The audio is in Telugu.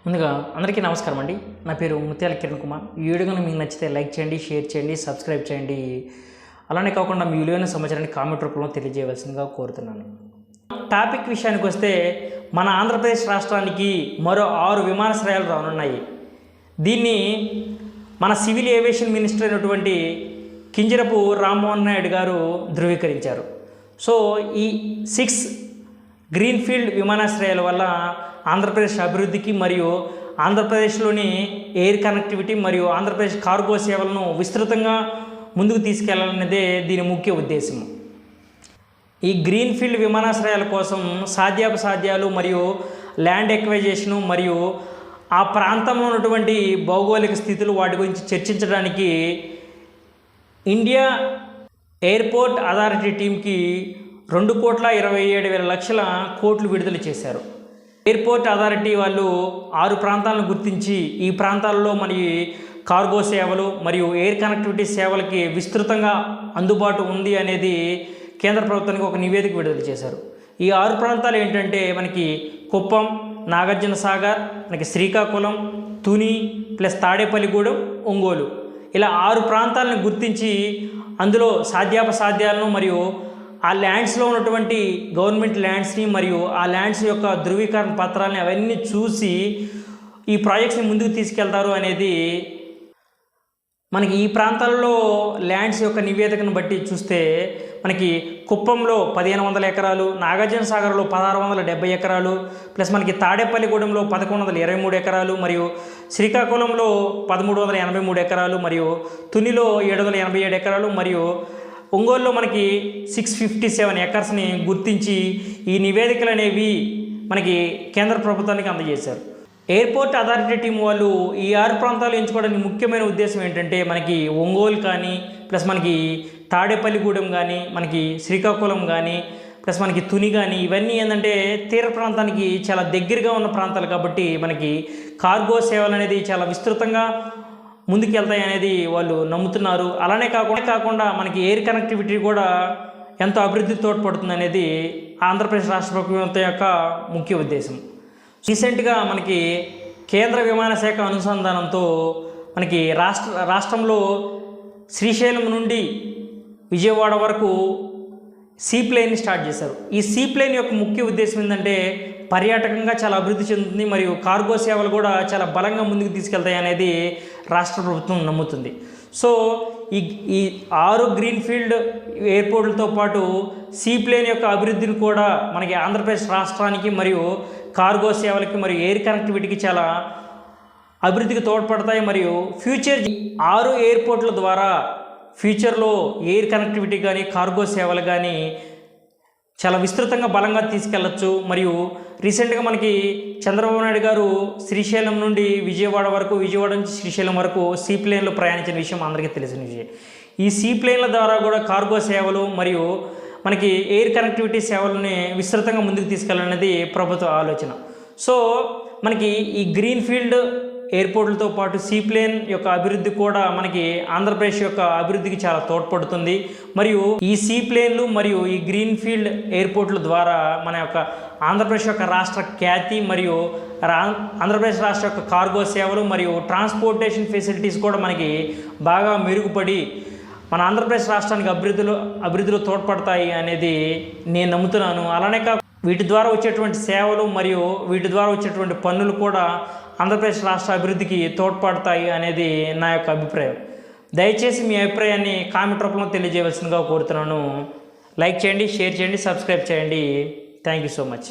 ముందుగా అందరికీ నమస్కారం అండి. నా పేరు ముత్యాల కిరణ్ కుమార్. ఈ వీడియో కనుక మీకు నచ్చితే లైక్ చేయండి, షేర్ చేయండి, సబ్స్క్రైబ్ చేయండి. అలానే కాకుండా మీ విలువైన సమాచారాన్ని కామెంట్ రూపంలో తెలియజేయవలసిందిగా కోరుతున్నాను. టాపిక్ విషయానికి వస్తే మన ఆంధ్రప్రదేశ్ రాష్ట్రానికి మరో 6 విమానాశ్రయాలు రానున్నాయి. దీన్ని మన సివిల్ ఏవియేషన్ మినిస్టర్ అయినటువంటి కింజరపు రామ్మోహన్ నాయుడు గారు ధృవీకరించారు. సో ఈ 6 గ్రీన్ఫీల్డ్ విమానాశ్రయాల వల్ల ఆంధ్రప్రదేశ్ అభివృద్ధికి మరియు ఆంధ్రప్రదేశ్లోని ఎయిర్ కనెక్టివిటీ మరియు ఆంధ్రప్రదేశ్ కార్గో సేవలను విస్తృతంగా ముందుకు తీసుకెళ్లాలనేదే దీని ముఖ్య ఉద్దేశం. ఈ గ్రీన్ఫీల్డ్ విమానాశ్రయాల కోసం సాధ్యాలు మరియు ల్యాండ్ ఎక్వైజేషను మరియు ఆ ప్రాంతంలో ఉన్నటువంటి భౌగోళిక స్థితులు వాటి గురించి చర్చించడానికి ఇండియా ఎయిర్పోర్ట్ అథారిటీ టీంకి 2,27,00,00,000 విడుదల చేశారు. ఎయిర్పోర్ట్ అథారిటీ వాళ్ళు 6 ప్రాంతాలను గుర్తించి ఈ ప్రాంతాల్లో మరి కార్గో సేవలు మరియు ఎయిర్ కనెక్టివిటీ సేవలకి విస్తృతంగా అందుబాటు ఉంది అనేది కేంద్ర ప్రభుత్వానికి ఒక నివేదిక విడుదల చేశారు. ఈ 6 ప్రాంతాలు ఏంటంటే మనకి కుప్పం, నాగార్జున సాగర్, మనకి శ్రీకాకుళం, తుని ప్లస్ తాడేపల్లిగూడెం, ఒంగోలు ఇలా 6 ప్రాంతాలను గుర్తించి అందులో సాధ్యాలను మరియు ఆ ల్యాండ్స్లో ఉన్నటువంటి గవర్నమెంట్ ల్యాండ్స్ని మరియు ఆ ల్యాండ్స్ యొక్క ధృవీకరణ పత్రాలని అవన్నీ చూసి ఈ ప్రాజెక్ట్స్ని ముందుకు తీసుకెళ్తారు అనేది మనకి ఈ ప్రాంతాల్లో ల్యాండ్స్ యొక్క నివేదికను బట్టి చూస్తే మనకి కుప్పంలో 1,500 ఎకరాలు, నాగార్జున సాగర్లో 1,670 ఎకరాలు ప్లస్ మనకి తాడేపల్లిగూడెంలో 1,123 ఎకరాలు మరియు శ్రీకాకుళంలో 1,383 ఎకరాలు మరియు తునిలో 787 ఎకరాలు మరియు ఒంగోలులో మనకి 657 ఎకర్స్ని గుర్తించి ఈ నివేదికలు అనేవి మనకి కేంద్ర ప్రభుత్వానికి అందజేశారు. ఎయిర్పోర్ట్ అథారిటీ టీం వాళ్ళు ఈ 6 ప్రాంతాలు ఎంచుకోవడానికి ముఖ్యమైన ఉద్దేశం ఏంటంటే మనకి ఒంగోలు కానీ ప్లస్ మనకి తాడేపల్లిగూడెం కానీ మనకి శ్రీకాకుళం కానీ ప్లస్ మనకి తుని కానీ ఇవన్నీ ఏంటంటే తీర ప్రాంతానికి చాలా దగ్గరగా ఉన్న ప్రాంతాలు కాబట్టి మనకి కార్గో సేవలు అనేది చాలా విస్తృతంగా ముందుకెళ్తాయి అనేది వాళ్ళు నమ్ముతున్నారు. అలానే కాకుండా మనకి ఎయిర్ కనెక్టివిటీ కూడా ఎంతో అభివృద్ధి తోడ్పడుతుంది అనేది ఆంధ్రప్రదేశ్ రాష్ట్ర ప్రభుత్వం యొక్క ముఖ్య ఉద్దేశం. రీసెంట్గా మనకి కేంద్ర విమాన శాఖ అనుసంధానంతో మనకి రాష్ట్రంలో శ్రీశైలం నుండి విజయవాడ వరకు సీప్లేన్ని స్టార్ట్ చేశారు. ఈ సీప్లేన్ యొక్క ముఖ్య ఉద్దేశం ఏంటంటే పర్యాటకంగా చాలా అభివృద్ధి చెందుతుంది మరియు కార్గో సేవలు కూడా చాలా బలంగా ముందుకు తీసుకెళ్తాయి అనేది రాష్ట్ర ప్రభుత్వం నమ్ముతుంది. సో ఈ 6 గ్రీన్ఫీల్డ్ ఎయిర్పోర్ట్లతో పాటు సీప్లేన్ యొక్క అభివృద్ధిని కూడా మనకి ఆంధ్రప్రదేశ్ రాష్ట్రానికి మరియు కార్గో సేవలకి మరియు ఎయిర్ కనెక్టివిటీకి చాలా అభివృద్ధికి తోడ్పడతాయి. మరియు ఫ్యూచర్ 6 ఎయిర్పోర్ట్ల ద్వారా ఫ్యూచర్లో ఎయిర్ కనెక్టివిటీ కానీ కార్గో సేవలు కానీ చాలా విస్తృతంగా బలంగా తీసుకెళ్లొచ్చు. మరియు రీసెంట్గా మనకి చంద్రబాబు నాయుడు గారు శ్రీశైలం నుండి విజయవాడ వరకు, విజయవాడ నుంచి శ్రీశైలం వరకు సీప్లేన్లో ప్రయాణించిన విషయం అందరికీ తెలిసిన విషయం. ఈ సీప్లేన్ల ద్వారా కూడా కార్గో సేవలు మరియు మనకి ఎయిర్ కనెక్టివిటీ సేవలని విస్తృతంగా ముందుకు తీసుకెళ్ళాలనేది ప్రభుత్వ ఆలోచన. సో మనకి ఈ గ్రీన్ఫీల్డ్ ఎయిర్పోర్ట్లతో పాటు సీప్లేన్ యొక్క అభివృద్ధి కూడా మనకి ఆంధ్రప్రదేశ్ యొక్క అభివృద్ధికి చాలా తోడ్పడుతుంది. మరియు ఈ సీప్లేన్లు మరియు ఈ గ్రీన్ఫీల్డ్ ఎయిర్పోర్ట్ల ద్వారా మన యొక్క ఆంధ్రప్రదేశ్ యొక్క రాష్ట్ర ఖ్యాతి మరియు ఆంధ్రప్రదేశ్ రాష్ట్ర యొక్క కార్గో సేవలు మరియు ట్రాన్స్పోర్టేషన్ ఫెసిలిటీస్ కూడా మనకి బాగా మెరుగుపడి మన ఆంధ్రప్రదేశ్ రాష్ట్రానికి అభివృద్ధిలో తోడ్పడతాయి అనేది నేను నమ్ముతున్నాను. అలానే వీటి ద్వారా వచ్చేటువంటి సేవలు మరియు వీటి ద్వారా వచ్చేటువంటి పన్నులు కూడా ఆంధ్రప్రదేశ్ రాష్ట్ర అభివృద్ధికి తోడ్పడతాయి అనేది నా యొక్క అభిప్రాయం. దయచేసి మీ అభిప్రాయాన్ని కామెంట్ రూపంలో తెలియజేయవలసిందిగా కోరుతున్నాను. లైక్ చేయండి, షేర్ చేయండి, సబ్స్క్రైబ్ చేయండి. Thank you so much.